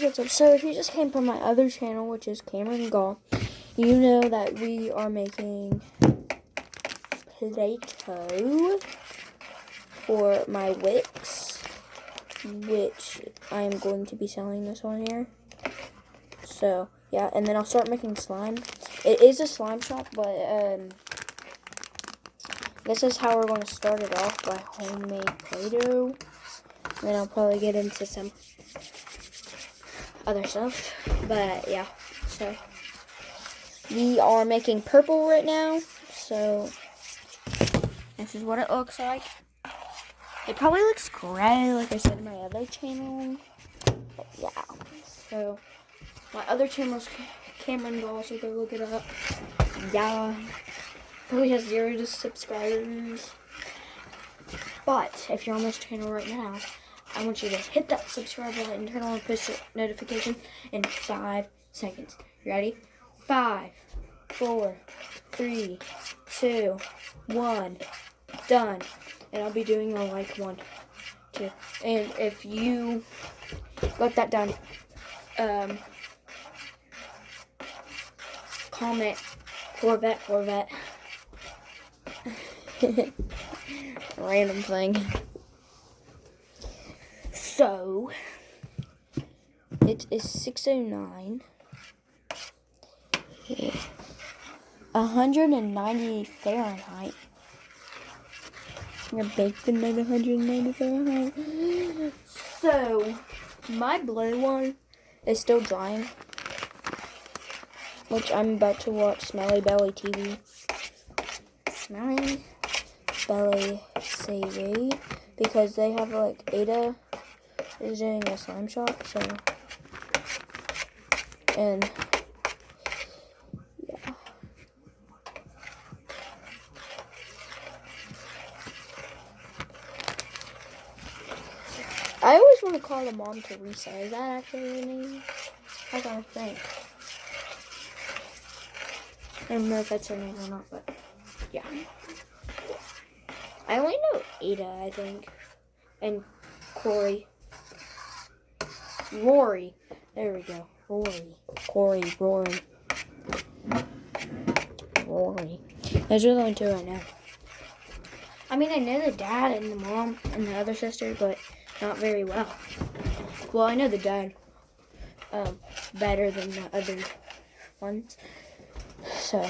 What's up? So if you just came from my other channel, which is Cameron Gall, you know that we are making play-doh for my wicks, which I am going to be selling this one here. So yeah, and then I'll start making slime. It is a slime shop, but this is how we're going to start it off, by homemade play-doh. And then I'll probably get into some other stuff, but yeah. So we are making purple right now, so this is what it looks like. It probably looks gray, like I said in my other channel, but yeah. So my other channel is Cameron Gall, so go look it up. Yeah, probably has 0 subscribers, but if you're on this channel right now, I want you to hit that subscribe button and turn on push notification in 5 seconds. You ready? 5, 4, 3, 2, 1, done. And I'll be doing a like 1, 2. And if you got that done, comment Corvette. Random thing. So, it is 6:09. 190 Fahrenheit. You're baked in 190 Fahrenheit. So, my blue one is still drying, which I'm about to watch Smelly Belly TV. Smelly Belly TV, because they have like Ada is doing a slime shop, so, and yeah. I always want to call the mom Teresa. Is that actually her name? I gotta think. I don't know if that's her name or not, but yeah. I only know Ada, I think, and Rory. There we go. Rory. Those are the only 2 I know. I mean, I know the dad and the mom and the other sister, but not very well. Well, I know the dad better than the other ones. So.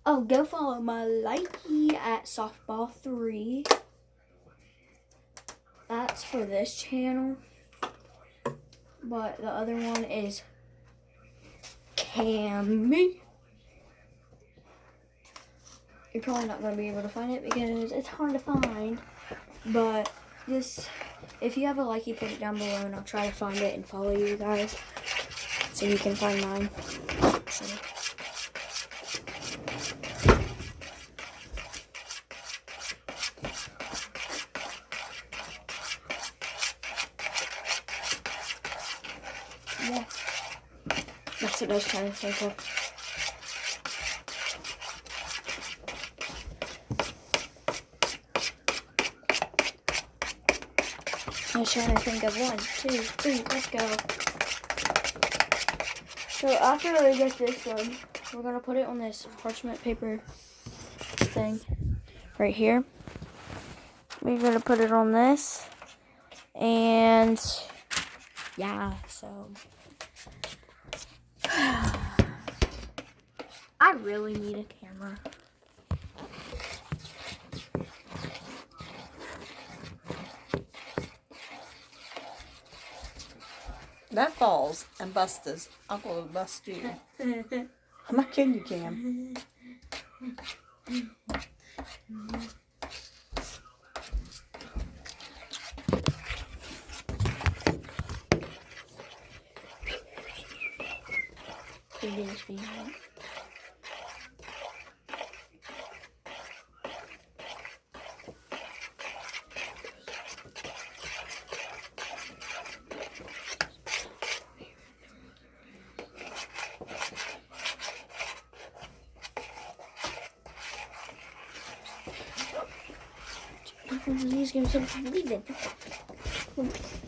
Oh, go follow my likey at Softball3. That's for this channel. But the other one is Cammy. You're probably not going to be able to find it because it's hard to find. But just, if you have a likey, put it down below and I'll try to find it and follow you guys so you can find mine. So. Yeah, that's what I was trying to think of. I was trying to think of 1, 2, 3, let's go. So after we get this one, we're going to put it on this parchment paper thing right here. We're going to put it on this. And yeah, so I really need a camera. That falls and busts us. I'm going to bust you. I'm not kidding you, Cam. He didn't speak that. He's gonna say leaving.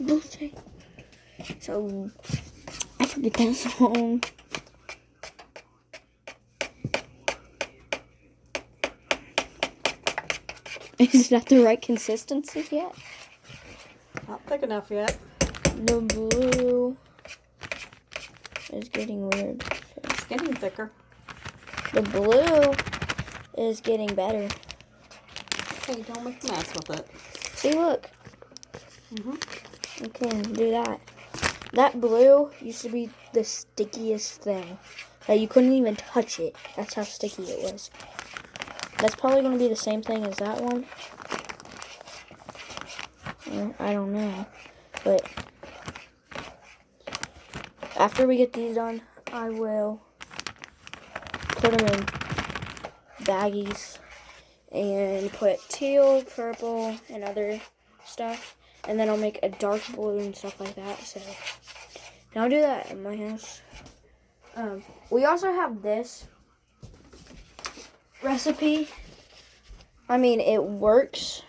Bullshit. So I forget that song. Is that the right consistency yet? Not thick enough yet. The blue is getting weird. It's getting thicker. The blue is getting better. Hey, don't make a mess with it. See, look. Mm-hmm. You can do that. That blue used to be the stickiest thing. Like, you couldn't even touch it. That's how sticky it was. That's probably going to be the same thing as that one. I don't know. But after we get these done, I will put them in baggies and put teal, purple, and other stuff. And then I'll make a dark blue and stuff like that. So now I'll do that in my house. We also have this recipe. I mean, it works,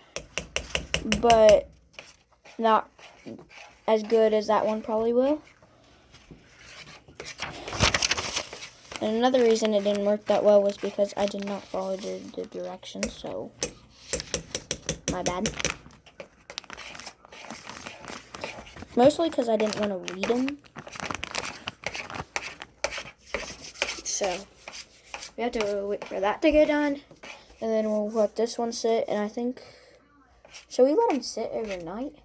but not as good as that one probably will. And another reason it didn't work that well was because I did not follow the directions, so my bad. Mostly because I didn't want to read them. So we have to wait for that to get done, and then we'll let this one sit. And I think, should we let them sit overnight?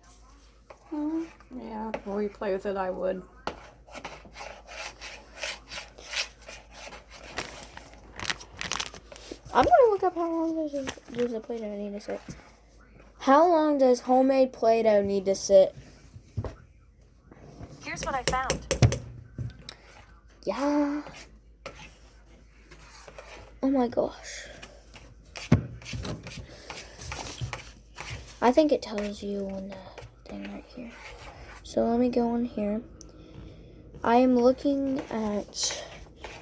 Yeah, before you play with it, I would. I'm gonna look up how long does a Play-Doh need to sit. How long does homemade Play-Doh need to sit? Here's what I found. Yeah. Oh my gosh. I think it tells you on the thing right here. So let me go in here. I am looking at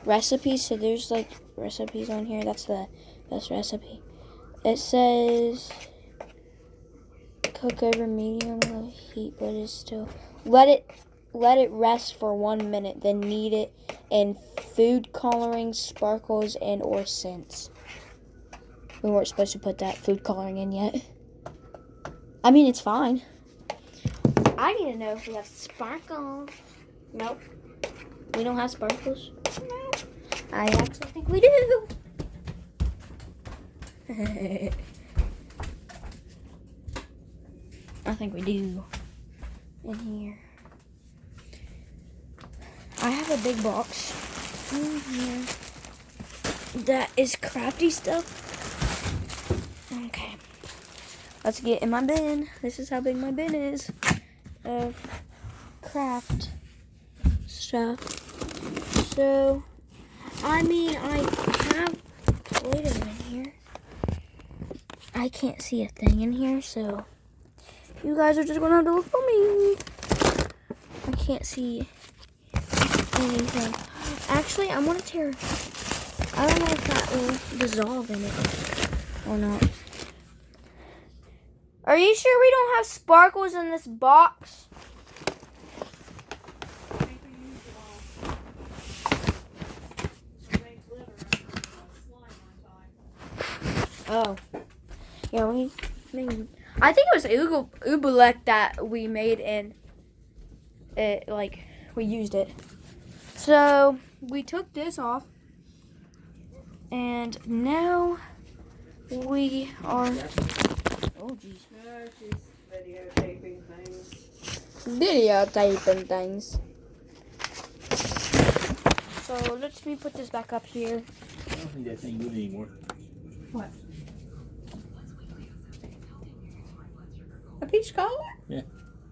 recipes. So there's like recipes on here. That's the best recipe. It says cook over medium low heat, but it's still let it rest for 1 minute, then knead it in food coloring, sparkles, and or scents. We weren't supposed to put that food coloring in yet. I mean, it's fine. I need to know if we have sparkles. Nope. We don't have sparkles. No. I actually think we do. I think we do. In here. I have a big box in here that is crafty stuff. Okay. Let's get in my bin. This is how big my bin is of craft stuff. So, I mean, I have Play-Doh in here. I can't see a thing in here, so you guys are just gonna have to look for me. I can't see anything. Actually, I want to tear. I don't know if that will dissolve in it or not. Are you sure we don't have sparkles in this box? Oh. Yeah, we made. I think it was Ubelek that we made and it, like, we used it. So, we took this off. And now we are. Oh, jeez. No, she's videotaping things. Videotaping things. So, let me put this back up here. I don't think that's any good anymore. What? A peach cobbler? Yeah.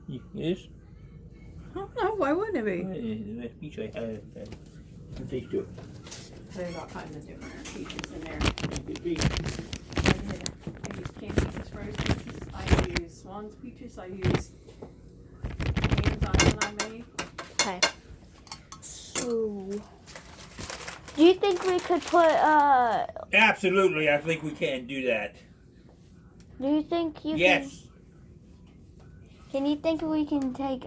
It is? I don't know. Why wouldn't it be? The last peach I had What taste to it? There's all kinds of different peaches in there. Could be. I use canned peaches, frozen peaches. I use Swan's peaches. I use Hands Island I made. Okay. So, do you think we could put, Absolutely, I think we can do that. do you think you Yes. can you think we can take,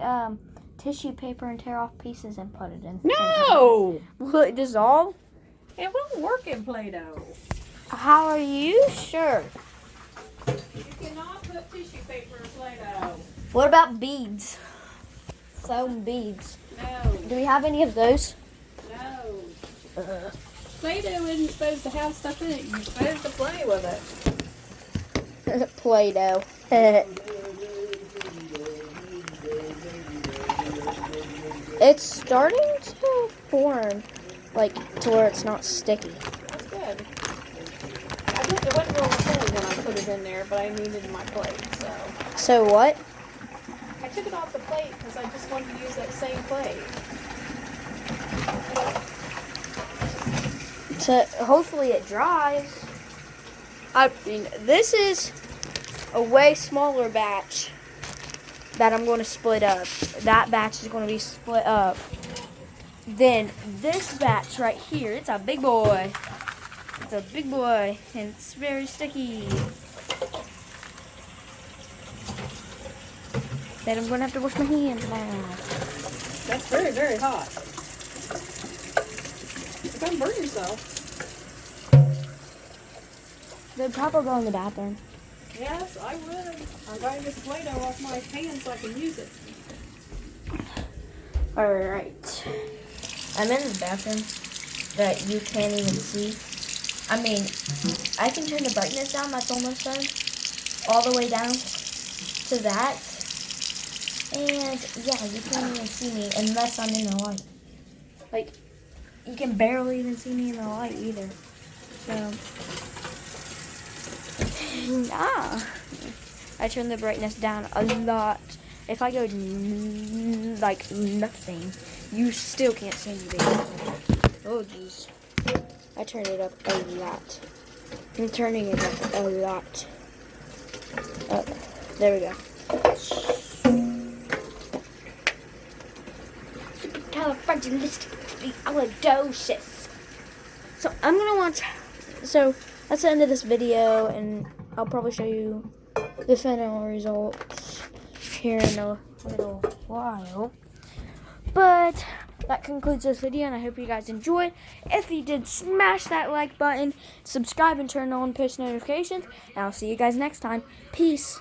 tissue paper and tear off pieces and put it in? No! Will it dissolve? It won't work in Play-Doh. How are you sure? You cannot put tissue paper in Play-Doh. What about beads? Foam beads. No. Do we have any of those? No. Play-Doh isn't supposed to have stuff in it. You're supposed to play with it. Play-Doh. It's starting to form, like, to where it's not sticky. That's good. It wasn't real cold when I put it in there, but I needed my plate, so. So what? I took it off the plate because I just wanted to use that same plate. So hopefully it dries. I mean, this is a way smaller batch that I'm going to split up. That batch is going to be split up. Then this batch right here, it's a big boy. It's a big boy, and it's very sticky. Then I'm going to have to wash my hands now. That's very, very hot. You're going to burn yourself. They'd probably go in the bathroom. Yes, I would. I'm going to get the Play-Doh off my hands so I can use it. Alright. I'm in the bathroom that you can't even see. I mean, I can turn the brightness down. That's almost done. All the way down to that. And yeah, you can't even see me unless I'm in the light. Like, you can barely even see me in the light either. So, nah. I turn the brightness down a lot. If I go like nothing, you still can't see me, baby. Oh, jeez. I turned it up a lot. I'm turning it up a lot. There we go. Supercalifragilisticexpialidocious. So I'm gonna watch. So that's the end of this video, and I'll probably show you the final results here in a little while. But that concludes this video, and I hope you guys enjoyed. If you did, smash that like button, subscribe, and turn on post notifications. And I'll see you guys next time. Peace.